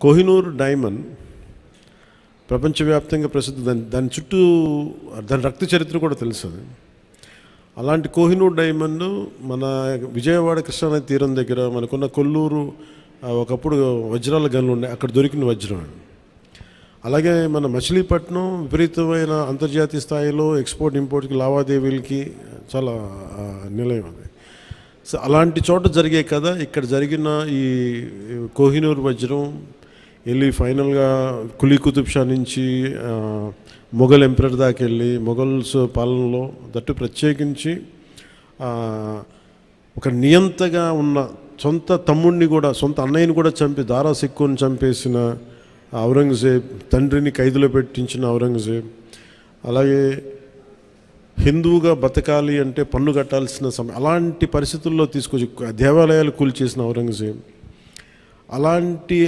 Kohinoor diamond ప్రపంచవ్యాప్తంగా ప్రసిద్ధి. దాని చుట్టూ దాని రక్త చరిత్ర కూడా తెలుసు. అలాంటి కోహినూర్ డైమండ్ మన విజయవాడ కృష్ణానది తీరం దగ్గర మనకున్న కొల్లూరు ఒకప్పుడు వజ్రాల గనులు ఉన్నాయి, అక్కడ దొరికిన వజ్రం. అలాగే మన మచిలీపట్నం విపరీతమైన అంతర్జాతీయ స్థాయిలో ఎక్స్పోర్ట్ ఇంపోర్ట్కి లావాదేవీలకి చాలా నిలయం అది. సో అలాంటి చోట జరిగే కదా ఇక్కడ జరిగిన ఈ కోహినూర్ వజ్రం వెళ్ళి ఫైనల్గా కులీ కుతుబ్ షా నుంచి మొఘల్ ఎంపరర్ దాకా వెళ్ళి మొఘల్స్ పాలనలో దట్టు ప్రత్యేకించి ఒక నియంతగా ఉన్న సొంత తమ్ముడిని కూడా సొంత అన్నయ్యని కూడా చంపి దారా సిక్కుని చంపేసిన ఔరంగజేబ్, తండ్రిని ఖైదులో పెట్టించిన ఔరంగజేబ్, అలాగే హిందువుగా బతకాలి అంటే పన్ను కట్టాల్సిన సమయం, అలాంటి పరిస్థితుల్లో తీసుకొచ్చి దేవాలయాలు కూల్చేసిన ఔరంగజేబ్, అలాంటి